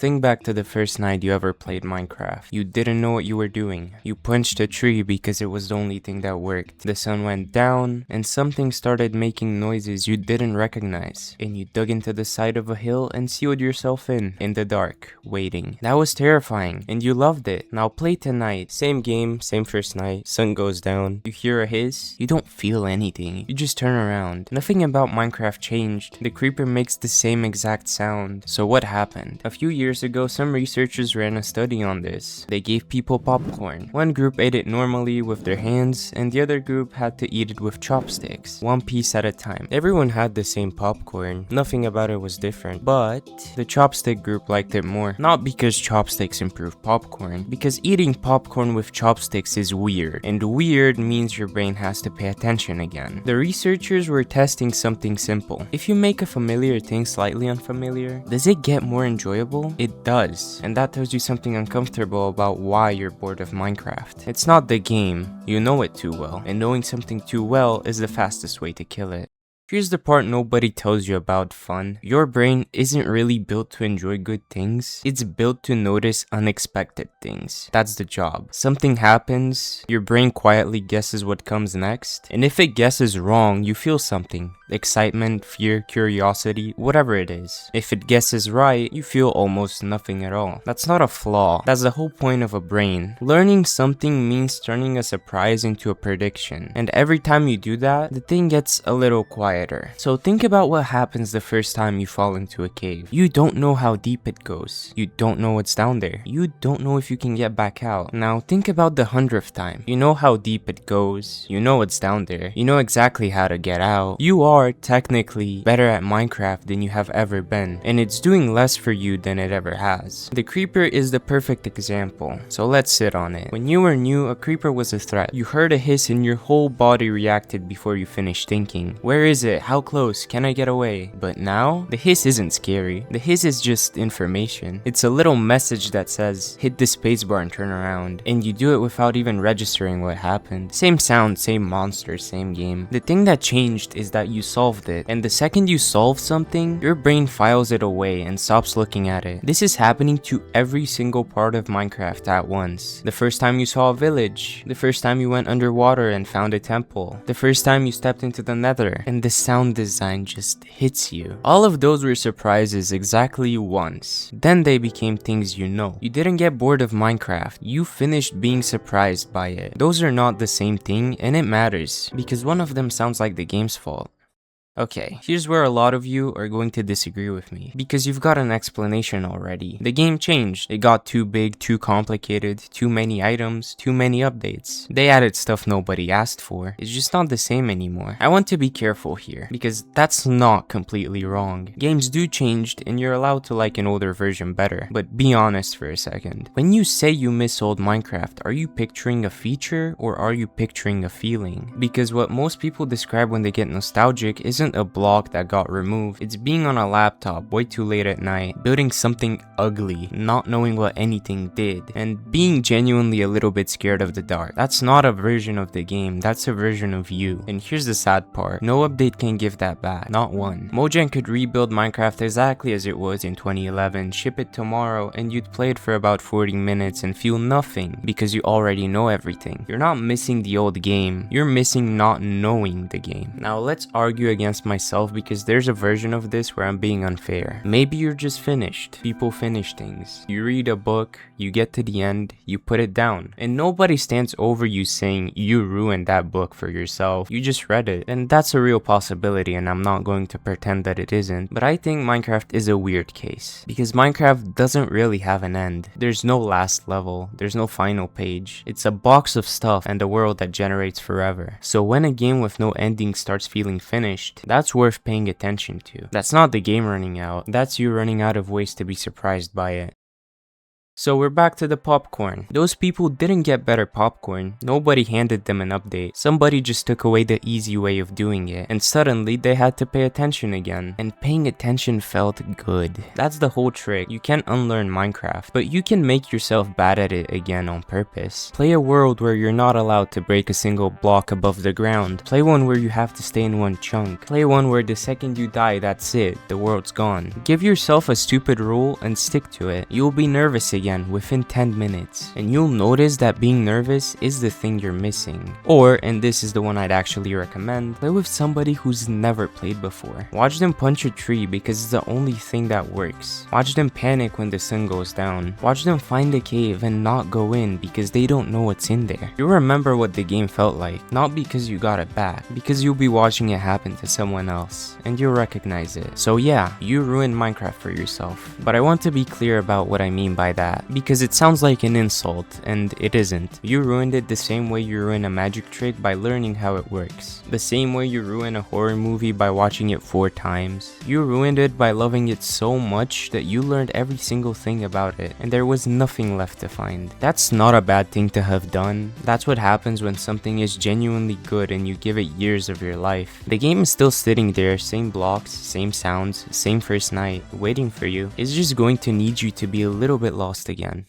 Think back to the first night you ever played Minecraft. You didn't know what you were doing. You punched a tree because it was the only thing that worked. The sun went down, and something started making noises you didn't recognize. And you dug into the side of a hill and sealed yourself in the dark, waiting. That was terrifying, and you loved it. Now play tonight. Same game, same first night. Sun goes down. You hear a hiss. You don't feel anything. You just turn around. Nothing about Minecraft changed. The creeper makes the same exact sound. So what happened? A few years ago, some researchers ran a study on this. They gave people popcorn. One group ate it normally with their hands, and the other group had to eat it with chopsticks, one piece at a time. Everyone had the same popcorn. Nothing about it was different, but the chopstick group liked it more. Not because chopsticks improve popcorn, because eating popcorn with chopsticks is weird, and weird means your brain has to pay attention again. The researchers were testing something simple. If you make a familiar thing slightly unfamiliar, does it get more enjoyable? It does, and that tells you something uncomfortable about why you're bored of Minecraft. It's not the game, you know it too well, and knowing something too well is the fastest way to kill it. Here's the part nobody tells you about fun. Your brain isn't really built to enjoy good things. It's built to notice unexpected things. That's the job. Something happens, your brain quietly guesses what comes next, and if it guesses wrong, you feel something. Excitement, fear, curiosity, whatever it is. If it guesses right, you feel almost nothing at all. That's not a flaw. That's the whole point of a brain. Learning something means turning a surprise into a prediction. And every time you do that, the thing gets a little quieter. So think about what happens the first time you fall into a cave. You don't know how deep it goes. You don't know what's down there. You don't know if you can get back out. Now think about the 100th time. You know how deep it goes. You know what's down there. You know exactly how to get out. You are technically better at Minecraft than you have ever been, and it's doing less for you than it ever has. The creeper is the perfect example, so let's sit on it. When you were new, a creeper was a threat. You heard a hiss and your whole body reacted before you finished thinking, where is it? How close? Can I get away? But now, the hiss isn't scary. The hiss is just information. It's a little message that says, hit the spacebar and turn around, and you do it without even registering what happened. Same sound, same monster, same game. The thing that changed is that you solved it, and the second you solve something, your brain files it away and stops looking at it. This is happening to every single part of Minecraft at once. The first time you saw a village, the first time you went underwater and found a temple, the first time you stepped into the nether, and the sound design just hits you. All of those were surprises exactly once. Then they became things you know. You didn't get bored of Minecraft, you finished being surprised by it. Those are not the same thing, and it matters, because one of them sounds like the game's fault. Okay, here's where a lot of you are going to disagree with me, because you've got an explanation already. The game changed. It got too big, too complicated, too many items, too many updates. They added stuff nobody asked for. It's just not the same anymore. I want to be careful here, because that's not completely wrong. Games do change, and you're allowed to like an older version better, but be honest for a second. When you say you miss old Minecraft, are you picturing a feature, or are you picturing a feeling? Because what most people describe when they get nostalgic isn't a block that got removed. It's being on a laptop way too late at night, building something ugly, not knowing what anything did, and being genuinely a little bit scared of the dark. That's not a version of the game, that's a version of you. And here's the sad part, no update can give that back, not one. Mojang could rebuild Minecraft exactly as it was in 2011, ship it tomorrow, and you'd play it for about 40 minutes and feel nothing, because you already know everything. You're not missing the old game, you're missing not knowing the game. Now let's argue against myself, because there's a version of this where I'm being unfair. Maybe you're just finished. People finish things. You read a book, you get to the end, you put it down, and nobody stands over you saying you ruined that book for yourself. You just read it, and that's a real possibility, and I'm not going to pretend that it isn't. But I think Minecraft is a weird case, because Minecraft doesn't really have an end. There's no last level, there's no final page. It's a box of stuff and a world that generates forever. So when a game with no ending starts feeling finished, that's worth paying attention to. That's not the game running out, that's you running out of ways to be surprised by it. So we're back to the popcorn. Those people didn't get better popcorn. Nobody handed them an update. Somebody just took away the easy way of doing it. And suddenly they had to pay attention again. And paying attention felt good. That's the whole trick. You can't unlearn Minecraft, but you can make yourself bad at it again on purpose. Play a world where you're not allowed to break a single block above the ground. Play one where you have to stay in one chunk. Play one where the second you die, that's it. The world's gone. Give yourself a stupid rule and stick to it. You'll be nervous again within 10 minutes, and you'll notice that being nervous is the thing you're missing. Or, and this is the one I'd actually recommend, play with somebody who's never played before. Watch them punch a tree because it's the only thing that works. Watch them panic when the sun goes down. Watch them find a cave and not go in because they don't know what's in there. You'll remember what the game felt like, not because you got it back, because you'll be watching it happen to someone else, and you'll recognize it. So yeah, you ruined Minecraft for yourself. But I want to be clear about what I mean by that, because it sounds like an insult, and it isn't. You ruined it the same way you ruin a magic trick by learning how it works. The same way you ruin a horror movie by watching it 4 times. You ruined it by loving it so much that you learned every single thing about it, and there was nothing left to find. That's not a bad thing to have done. That's what happens when something is genuinely good and you give it years of your life. The game is still sitting there, same blocks, same sounds, same first night, waiting for you. It's just going to need you to be a little bit lost again.